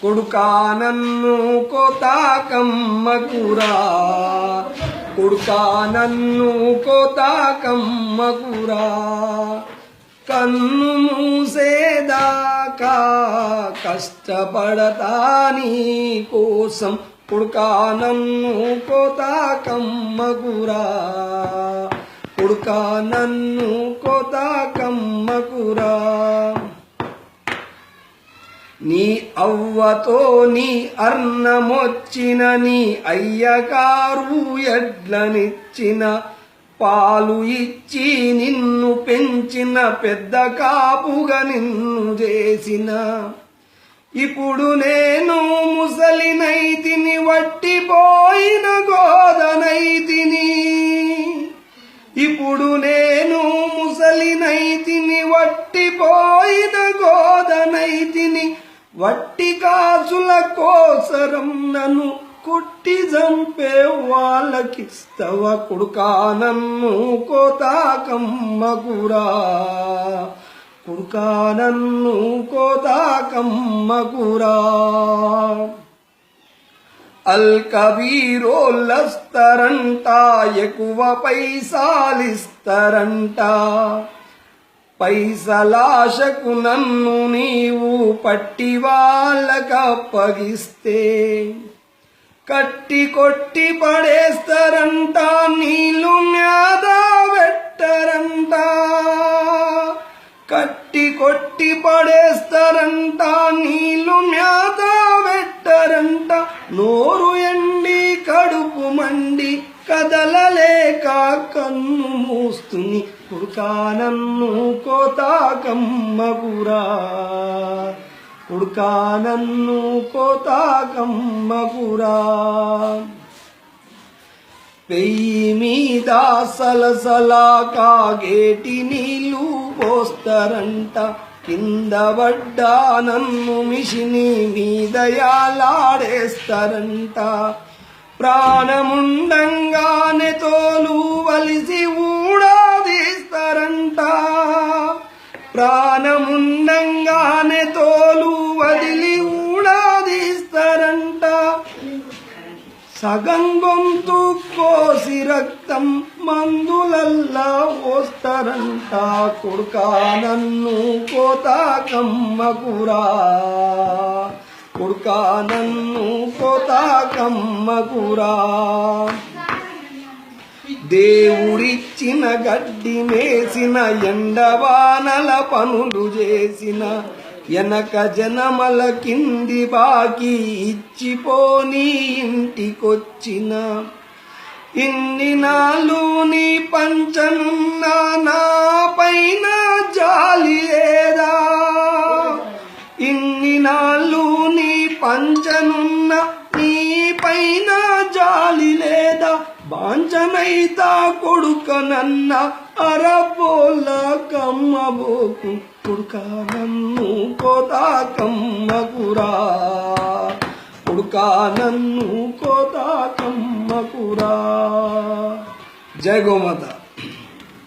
కొడుకా నన్ను కోతాకమ్మకురా, కొడుకా నన్ను కోతాకమ్మకురా, కన్ను మూసేదాకా కష్టపడతా నీ కోసం, కొడుకా నన్ను కోతాకమ్మకురా, కొడుకా నన్ను కోతాకమ్మకురా. నీ అవ్వతో నీ అన్నమొచ్చిన నీ అయ్యగారు ఎడ్లనిచ్చిన, పాలు ఇచ్చి నిన్ను పెంచిన, పెద్ద కాపుగా నిన్ను చేసిన, ఇప్పుడు నేను ముసలినైతిని వట్టిపోయిన గోదనైతిని, ఇప్పుడు నేను ముసలినైతిని వట్టిపోయిన గోదనైతిని, వట్టి కాసుల కోసరం నన్ను కొట్టి చంపే వాళ్ళకిస్తవ, కొడుకా నన్ను కోతాకమ్మకురా, కొడుకా నన్ను కోతాకమ్మకురా. అల్కబీరోళ్ళస్తారంట, ఎక్కువ పైసాలిస్తారంట, పైసలాశకు నన్ను నీవు పట్టి వాళ్ళకప్పగిస్తే, కట్టి కొట్టి పడేస్తారంట, నీళ్ళు మ్యాద పెట్టరంట, కట్టి కొట్టి పడేస్తారంట, నీళ్ళు మ్యాద పెట్టరంట, నోరు ఎండి కడుపు మండి కదలలేక కన్ను మూస్తుని, కొడుకా నన్ను కోతాకమ్మకురా, కొడుకా నన్ను కోతాకమ్మకురా. పెయ్యి మీద సలసలా కాగేటి నీళ్ళు పోస్తారంట, కింద పడ్డా నన్ను మిషిని మీద యాలాడేస్తారంట, ప్రాణముండంగానే తోలు వలిసి ఊడాదీస్తారంట, ప్రాణముండంగానే తోలు వదిలి ఊడాదీస్తారంట, సగం గొంతు కోసి రక్తం మందులల్లా పోస్తారంట, కొడుకా నన్ను కోతాకమ్మకురా, కొడుకా నన్ను కోతాకమ్మకురా. దేవుడిచ్చిన గడ్డి మేసిన, ఎండవానల పనులు చేసిన, ఎనక జనమల కింది బాకి ఇచ్చిపోని ఇంటికొచ్చిన, ఇన్ని నాళ్ళు నీ పంచనున్నా నా పైన జాలి లేదా, ఇన్ని నాళ్ళు నీ పంచనున్న నీ పైన జాలి లేదా, బాంచనైతా కొడుకనన్న అరబోల కమ్మబోకు, కొడుకా నన్ను కోతాకమ్మకురా, కొడుకా నన్ను కోతాకమ్మకురా. జై గోమాత.